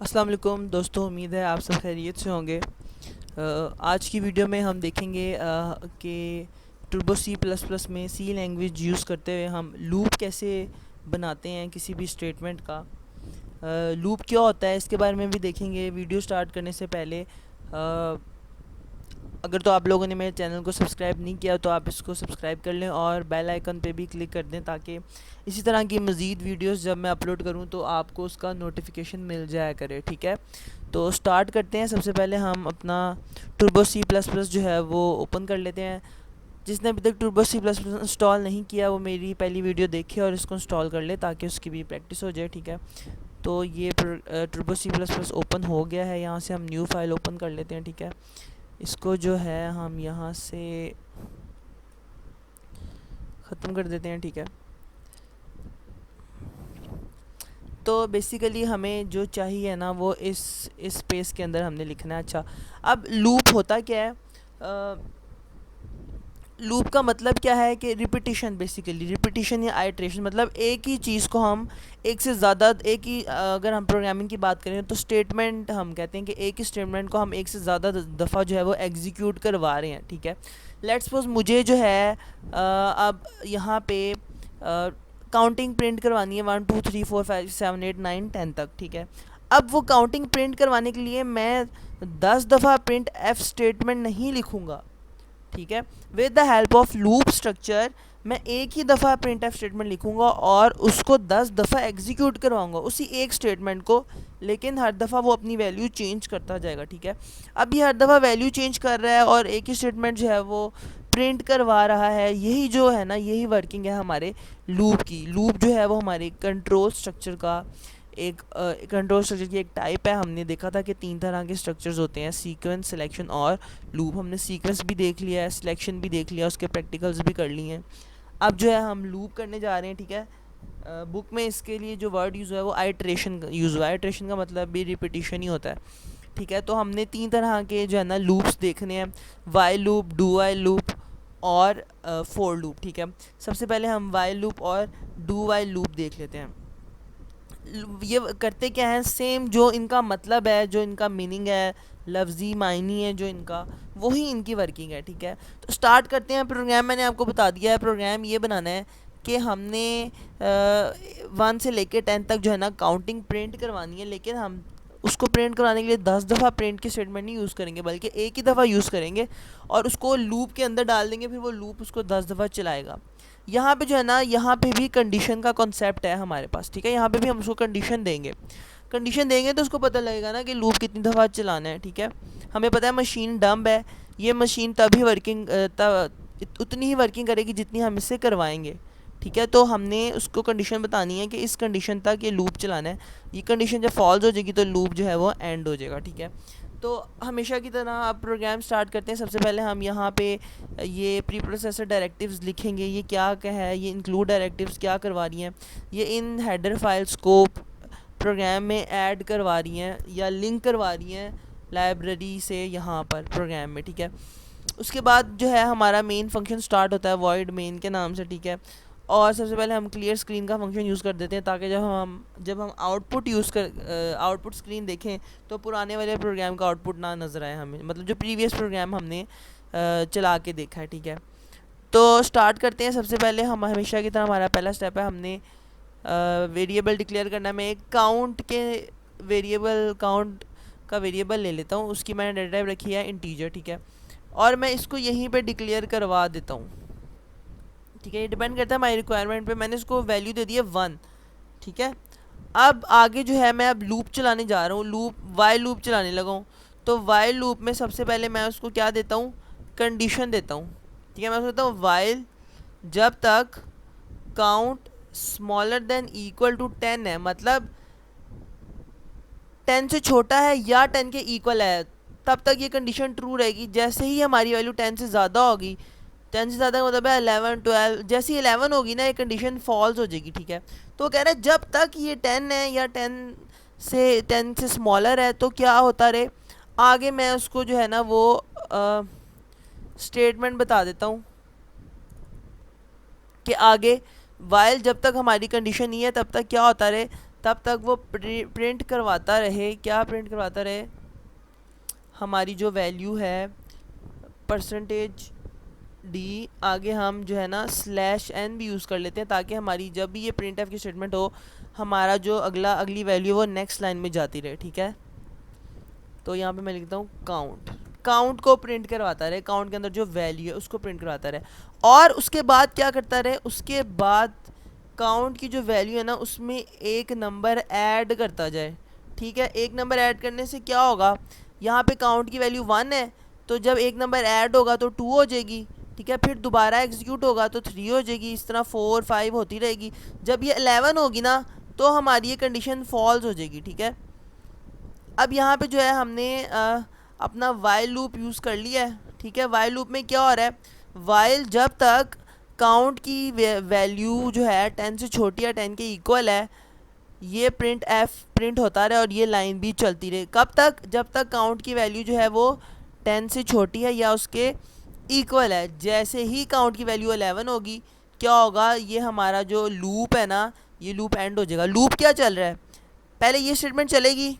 अस्सलाम वालेकुम दोस्तों, उम्मीद है आप सब खैरियत से होंगे। आज की वीडियो में हम देखेंगे कि टर्बो सी प्लस प्लस में सी लैंग्वेज यूज़ करते हुए हम लूप कैसे बनाते हैं किसी भी स्टेटमेंट का। लूप क्या होता है इसके बारे में भी देखेंगे। वीडियो स्टार्ट करने से पहले अगर तो आप लोगों ने मेरे चैनल को सब्सक्राइब नहीं किया तो आप इसको सब्सक्राइब कर लें और बेल आइकन पे भी क्लिक कर दें ताकि इसी तरह की मज़ीद वीडियोस जब मैं अपलोड करूं तो आपको उसका नोटिफिकेशन मिल जाया करे। ठीक है, तो स्टार्ट करते हैं। सबसे पहले हम अपना टर्बो सी प्लस प्लस जो है वो ओपन कर लेते हैं। जिसने अभी तक Turbo C plus plus install नहीं किया वो मेरी पहली वीडियो देखे और इसको इंस्टॉल कर ले ताकि उसकी भी प्रैक्टिस हो जाए। ठीक है, तो ये Turbo C plus plus open हो गया है। यहाँ से हम न्यू फाइल ओपन कर लेते हैं। ठीक है, इसको जो है हम यहाँ से ख़त्म कर देते हैं। ठीक है, तो बेसिकली हमें जो चाहिए ना वो इस स्पेस के अंदर हमने लिखना है। अच्छा, अब लूप होता क्या है? लूप का मतलब क्या है कि रिपीटिशन, बेसिकली रिपीटिशन या आइट्रेशन, मतलब एक ही चीज़ को हम एक से ज़्यादा एक ही अगर हम प्रोग्रामिंग की बात करें तो स्टेटमेंट हम कहते हैं कि एक ही स्टेटमेंट को हम एक से ज़्यादा दफ़ा जो है वो एग्जीक्यूट करवा रहे हैं। ठीक है, लेट्स सपोज मुझे जो है अब यहाँ पे काउंटिंग प्रिंट करवानी है 1 2 3 4 5 7 8 9 10 तक। ठीक है, अब वो काउंटिंग प्रिंट करवाने के लिए मैं 10 दफ़ा प्रिंट एफ स्टेटमेंट नहीं लिखूँगा। ठीक है, with the help of loop structure मैं एक ही दफ़ा प्रिंट एफ स्टेटमेंट लिखूंगा और उसको 10 दफ़ा एग्जीक्यूट करवाऊंगा उसी एक स्टेटमेंट को, लेकिन हर दफ़ा वो अपनी वैल्यू चेंज करता जाएगा। ठीक है, अब ये हर दफ़ा वैल्यू चेंज कर रहा है और एक ही स्टेटमेंट जो है वो प्रिंट करवा रहा है। यही जो है ना, यही वर्किंग है हमारे लूप की। लूप जो है वो हमारे कंट्रोल स्ट्रक्चर का एक कंट्रोल स्ट्रक्चर की एक टाइप है। हमने देखा था कि 3 तरह के स्ट्रक्चर्स होते हैं, सीक्वेंस, सिलेक्शन और लूप। हमने सीक्वेंस भी देख लिया है, सिलेक्शन भी देख लिया, उसके प्रैक्टिकल्स भी कर लिए हैं। अब जो है हम लूप करने जा रहे हैं। ठीक है, बुक में इसके लिए जो वर्ड यूज़ हुआ है वो आइट्रेशन यूज़ हुआ है। आइट्रेशन का मतलब भी रिपीटिशन ही होता है। ठीक है, तो हमने 3 तरह के जो है ना लूप्स देखने हैं, while loop, do while loop और फोर लूप। ठीक है, सबसे पहले हम वाइल लूप और डू वाइल लूप देख लेते हैं। ये करते क्या है, सेम जो इनका मतलब है, जो इनका मीनिंग है, लफ्ज़ी मायनी है जो इनका, वही इनकी वर्किंग है। ठीक है, तो स्टार्ट करते हैं। प्रोग्राम मैंने आपको बता दिया है। प्रोग्राम ये बनाना है कि हमने 1 से लेकर 10 तक जो है ना काउंटिंग प्रिंट करवानी है, लेकिन हम उसको प्रिंट करवाने के लिए 10 दफ़ा प्रिंट की स्टेटमेंट नहीं यूज़ करेंगे बल्कि एक ही दफ़ा यूज़ करेंगे और उसको लूप के अंदर डाल देंगे। फिर वो लूप उसको 10 दफ़ा चलाएगा। यहाँ पे जो है ना, यहाँ पे भी कंडीशन का कॉन्सेप्ट है हमारे पास। ठीक है, यहाँ पे भी हम उसको कंडीशन देंगे। कंडीशन देंगे तो उसको पता लगेगा ना कि लूप कितनी दफ़ा चलाना है। ठीक है, हमें पता है मशीन डम्ब है, ये मशीन तभी वर्किंग उतनी ही वर्किंग करेगी जितनी हम इससे करवाएंगे। ठीक है, तो हमने उसको कंडीशन बतानी है कि इस कंडीशन तक ये लूप चलाना है। ये कंडीशन जब फॉल्स हो जाएगी तो लूप जो है वो एंड हो जाएगा। ठीक है, तो हमेशा की तरह आप प्रोग्राम स्टार्ट करते हैं। सबसे पहले हम यहाँ पे ये प्री प्रोसेसर डायरेक्टिव्स लिखेंगे। ये क्या है, ये इंक्लूड डायरेक्टिव्स क्या करवा रही हैं, ये इन हेडर फाइल स्कोप प्रोग्राम में ऐड करवा रही हैं या लिंक करवा रही हैं लाइब्रेरी से यहाँ पर प्रोग्राम में। ठीक है, उसके बाद जो है हमारा मेन फंक्शन स्टार्ट होता है वॉइड मेन के नाम से। ठीक है, और सबसे पहले हम क्लियर स्क्रीन का फंक्शन यूज़ कर देते हैं ताकि जब हम आउटपुट स्क्रीन देखें तो पुराने वाले प्रोग्राम का आउटपुट ना नज़र आए हमें, मतलब जो प्रीवियस प्रोग्राम हमने चला के देखा है। ठीक है, तो स्टार्ट करते हैं। सबसे पहले हम हमेशा की तरह हमारा पहला स्टेप है, हमने वेरिएबल डिक्लेयर करना है। मैं एक काउंट का वेरिएबल ले लेता हूँ, उसकी मैंने डेटा टाइप रखी है इंटीजर। ठीक है, और मैं इसको यहीं पे डिक्लेयर करवा देता हूँ। ठीक है, ये डिपेंड करता है हमारी रिक्वायरमेंट पे। मैंने इसको वैल्यू दे दी है 1। ठीक है, अब आगे जो है मैं अब लूप चलाने जा रहा हूँ, वाइल लूप चलाने लगा हूँ। तो वाइल लूप में सबसे पहले मैं उसको क्या देता हूँ, कंडीशन देता हूँ। ठीक है, मैं उसको देता हूँ वाइल जब तक count smaller than equal to 10 है, मतलब 10 से छोटा है या 10 के इक्वल है, तब तक ये कंडीशन ट्रू रहेगी। जैसे ही हमारी वैल्यू 10 से ज़्यादा होगी, 10 से ज़्यादा का मतलब है 11 12, जैसे ही 11 होगी ना ये कंडीशन फॉल्स हो जाएगी। ठीक है, तो कह रहे हैं जब तक ये 10 है या 10 से स्मॉलर है तो क्या होता रहे। आगे मैं उसको जो है ना वो स्टेटमेंट बता देता हूँ कि आगे वाइल जब तक हमारी कंडीशन नहीं है तब तक क्या होता रहे, तब तक वो प्रिंट करवाता रहे, क्या प्रिंट करवाता रहे, हमारी जो वैल्यू है परसेंटेज डी, आगे हम जो है ना स्लैश एन भी यूज़ कर लेते हैं ताकि हमारी जब भी ये प्रिंट एफ की स्टेटमेंट हो, हमारा जो अगली वैल्यू वो नेक्स्ट लाइन में जाती रहे, ठीक है। तो यहाँ पे मैं लिखता हूँ काउंट, काउंट को प्रिंट करवाता रहे, काउंट के अंदर जो वैल्यू है उसको प्रिंट करवाता रहे, और उसके बाद क्या करता रहे, उसके बाद काउंट की जो वैल्यू है ना उसमें एक नंबर ऐड करता जाए, ठीक है। एक नंबर ऐड करने से क्या होगा, यहाँ पे काउंट की वैल्यू 1 है, तो जब एक नंबर ऐड होगा तो 2 हो जाएगी, ठीक है। फिर दोबारा एग्जीक्यूट होगा तो 3 हो जाएगी, इस तरह 4 5 होती रहेगी। जब ये 11 होगी ना तो हमारी ये कंडीशन फॉल्स हो जाएगी, ठीक है। अब यहाँ पे जो है हमने अपना वाइल लूप यूज़ कर लिया है, ठीक है। वाइल लूप में क्या हो रहा है, वाइल जब तक काउंट की वैल्यू जो है 10 से छोटी या 10 के इक्वल है, ये प्रिंट एफ प्रिंट होता रहे और ये लाइन भी चलती रहे। कब तक, जब तक काउंट की वैल्यू जो है वो 10 से छोटी है या उसके इक्वल है। जैसे ही काउंट की वैल्यू 11 होगी, क्या होगा, ये हमारा जो लूप है ना, ये लूप एंड हो जाएगा। लूप क्या चल रहा है, पहले ये स्टेटमेंट चलेगी,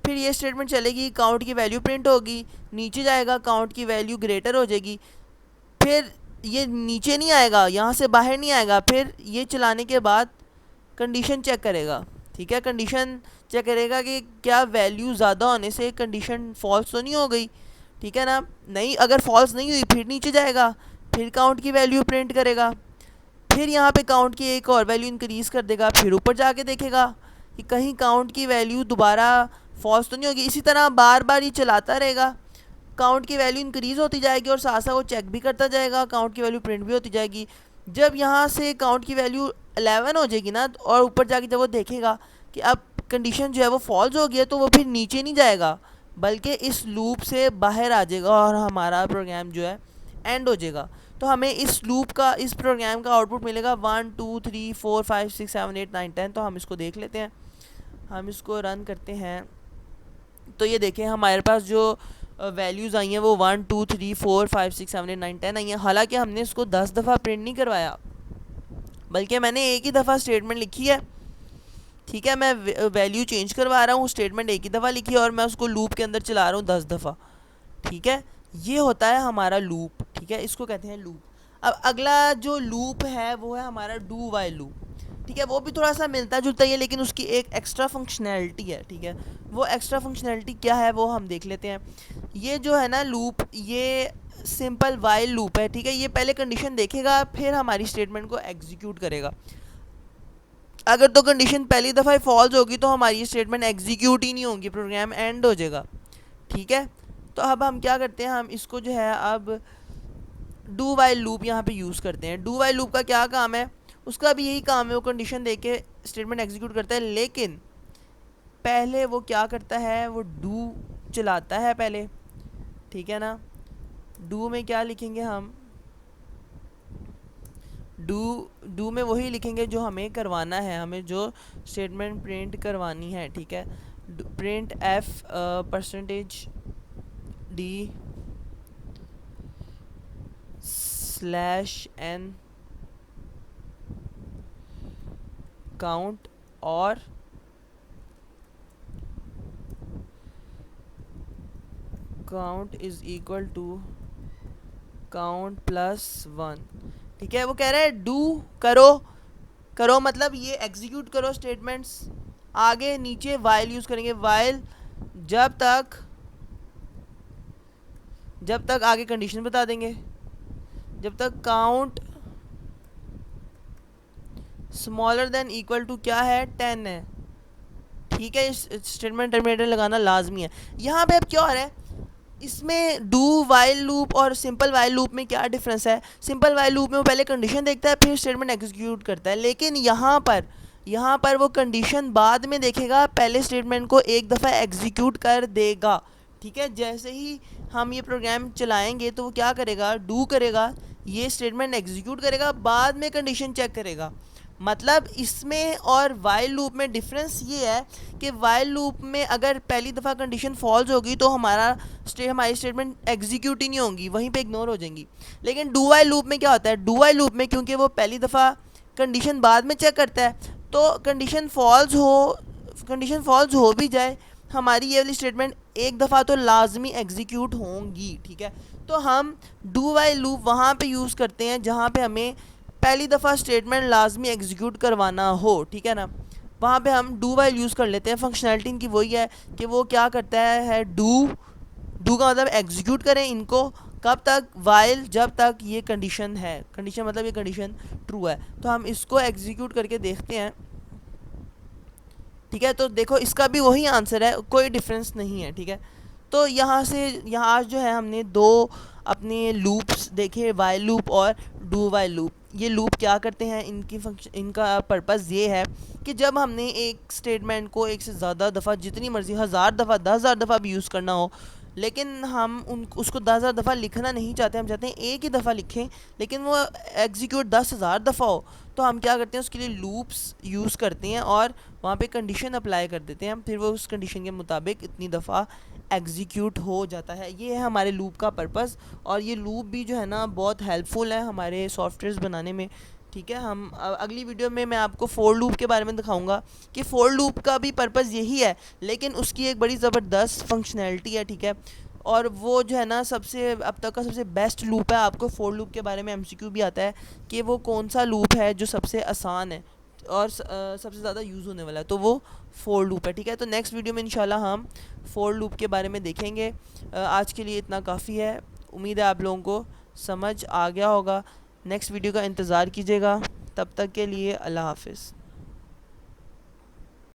फिर ये स्टेटमेंट चलेगी, काउंट की वैल्यू प्रिंट होगी, नीचे जाएगा, काउंट की वैल्यू ग्रेटर हो जाएगी, फिर ये नीचे नहीं आएगा, यहाँ से बाहर नहीं आएगा, फिर ये चलाने के बाद कंडीशन चेक करेगा, ठीक है। कंडीशन चेक करेगा कि क्या वैल्यू ज़्यादा होने से कंडीशन फॉल्स तो नहीं हो गई, ठीक है ना। नहीं, अगर फॉल्स नहीं हुई फिर नीचे जाएगा, फिर काउंट की वैल्यू प्रिंट करेगा, फिर यहाँ पे काउंट की एक और वैल्यू इंक्रीज़ कर देगा, फिर ऊपर जाके देखेगा कि कहीं काउंट की वैल्यू दोबारा फॉल्स तो नहीं होगी। इसी तरह बार बार ये चलाता रहेगा, काउंट की वैल्यू इंक्रीज़ होती जाएगी और साथ साथ वो चेक भी करता जाएगा, काउंट की वैल्यू प्रिंट भी होती जाएगी। जब यहाँ से काउंट की वैल्यू 11 हो जाएगी ना, और ऊपर जाके जब वो देखेगा कि अब कंडीशन जो है वो फॉल्स हो गई है, तो वो फिर नीचे नहीं जाएगा बल्कि इस लूप से बाहर आ जाएगा और हमारा प्रोग्राम जो है एंड हो जाएगा। तो हमें इस लूप का, इस प्रोग्राम का आउटपुट मिलेगा 1 2 3 4 5 6 7 8 9 10। तो हम इसको देख लेते हैं, हम इसको रन करते हैं, तो ये देखें हमारे पास जो वैल्यूज़ आई हैं वो 1 2 3 4 5 6 7 8 9 10 आई हैं। हालांकि हमने इसको 10 दफ़ा प्रिंट नहीं करवाया, बल्कि मैंने एक ही दफ़ा स्टेटमेंट लिखी है, ठीक है। मैं वैल्यू चेंज करवा रहा हूँ, स्टेटमेंट एक ही दफ़ा लिखी है और मैं उसको लूप के अंदर चला रहा हूँ 10 दफ़ा, ठीक है। ये होता है हमारा लूप, ठीक है, इसको कहते हैं लूप। अब अगला जो लूप है वो है हमारा डू वाइल लूप, ठीक है। वो भी थोड़ा सा मिलता जुलता ही है, लेकिन उसकी एक एक्स्ट्रा फंक्शनैलिटी है, ठीक है। वो एक्स्ट्रा फंक्शनैलिटी क्या है वो हम देख लेते हैं। ये जो है ना लूप, ये सिंपल वाइल लूप है, ठीक है। ये पहले कंडीशन देखेगा, फिर हमारी स्टेटमेंट को एग्जीक्यूट करेगा। अगर तो कंडीशन पहली दफ़ा फॉल्स होगी तो हमारी स्टेटमेंट एग्जीक्यूट ही नहीं होगी, प्रोग्राम एंड हो जाएगा, ठीक है। तो अब हम क्या करते हैं, हम इसको जो है अब डू वाइल लूप यहाँ पे यूज़ करते हैं। डू वाइल लूप का क्या काम है, उसका भी यही काम है, वो कंडीशन दे के स्टेटमेंट एग्जीक्यूट करता है, लेकिन पहले वो क्या करता है, वो डू चलाता है पहले, ठीक है ना। डू में क्या लिखेंगे हम, डू में वही लिखेंगे जो हमें करवाना है, हमें जो स्टेटमेंट प्रिंट करवानी है, ठीक है। Print f percentage d slash n count और count is equal to count plus 1, ठीक है। वो कह रहा है डू करो, करो मतलब ये एग्जीक्यूट करो स्टेटमेंट्स, आगे नीचे वाइल यूज़ करेंगे, वाइल जब तक आगे कंडीशन बता देंगे, जब तक count smaller than equal to क्या है 10 है, ठीक है। इस स्टेटमेंट टर्मिनेटर लगाना लाजमी है। यहाँ पे अब क्या हो रहा है, इसमें डू वाइल लूप और सिंपल वाइल लूप में क्या डिफरेंस है। सिंपल वाइल लूप में वो पहले कंडीशन देखता है फिर स्टेटमेंट एग्जीक्यूट करता है, लेकिन यहाँ पर वो कंडीशन बाद में देखेगा, पहले स्टेटमेंट को एक दफ़ा एग्जीक्यूट कर देगा, ठीक है। जैसे ही हम ये प्रोग्राम चलाएंगे तो वो क्या करेगा, डू करेगा, ये स्टेटमेंट एग्जीक्यूट करेगा, बाद में कंडीशन चेक करेगा। मतलब इसमें और वाइल लूप में डिफरेंस ये है कि वाइल लूप में अगर पहली दफ़ा कंडीशन फॉल्स होगी तो हमारी स्टेटमेंट एग्जीक्यूट ही नहीं होगी, वहीं पे इग्नोर हो जाएंगी। लेकिन डू वाइल लूप में क्या होता है, डू वाइल लूप में क्योंकि वो पहली दफ़ा कंडीशन बाद में चेक करता है, तो कंडीशन फॉल्स हो भी जाए, हमारी ये वाली स्टेटमेंट एक दफ़ा तो लाजमी एग्जीक्यूट होंगी, ठीक है। तो हम डू वाइल लूप वहाँ पे यूज़ करते हैं जहाँ पे हमें पहली दफ़ा स्टेटमेंट लाजमी एग्जीक्यूट करवाना हो, ठीक है ना। वहाँ पे हम डू वाइल यूज़ कर लेते हैं। फंक्शनैलिटी इनकी वही है कि वो क्या करता है डू का मतलब एग्जीक्यूट करें इनको, कब तक, वाइल, जब तक ये कंडीशन है, कंडीशन मतलब ये कंडीशन ट्रू है। तो हम इसको एग्जीक्यूट करके देखते हैं, ठीक है। तो देखो इसका भी वही आंसर है, कोई डिफरेंस नहीं है, ठीक है। तो यहाँ से यहाँ आज जो है हमने दो अपने लूप्स देखे, वाइल लूप और डू वाइल लूप। ये लूप क्या करते हैं, इनकी फंक्शन, इनका पर्पज़ ये है कि जब हमने एक स्टेटमेंट को एक से ज़्यादा दफ़ा, जितनी मर्ज़ी 1000 दफ़ा 10,000 दफ़ा भी यूज़ करना हो, लेकिन हम उसको 10,000 दफ़ा लिखना नहीं चाहते, हम चाहते हैं एक ही दफ़ा लिखें लेकिन वो एग्जीक्यूट 10,000 दफ़ा हो, तो हम क्या करते हैं, उसके लिए लूप्स यूज़ करते हैं और वहाँ पे कंडीशन अप्लाई कर देते हैं। फिर वो उस कंडीशन के मुताबिक इतनी दफ़ा एग्जीक्यूट हो जाता है। ये है हमारे लूप का पर्पस, और ये लूप भी जो है ना बहुत हेल्पफुल है हमारे सॉफ्टवेयर्स बनाने में, ठीक है। हम अगली वीडियो में मैं आपको फोर लूप के बारे में दिखाऊंगा कि फोर लूप का भी पर्पस यही है, लेकिन उसकी एक बड़ी ज़बरदस्त फंक्शनैलिटी है, ठीक है। और वो जो है ना सबसे अब तक का सबसे बेस्ट लूप है। आपको फोर लूप के बारे में एमसीक्यू भी आता है कि वो कौन सा लूप है जो सबसे आसान है और सबसे ज़्यादा यूज़ होने वाला है, तो वो फोर लूप है, ठीक है। तो नेक्स्ट वीडियो में इंशाल्लाह हम फोर लूप के बारे में देखेंगे। आज के लिए इतना काफ़ी है। उम्मीद है आप लोगों को समझ आ गया होगा। नेक्स्ट वीडियो का इंतज़ार कीजिएगा। तब तक के लिए अल्लाह हाफ़िज़।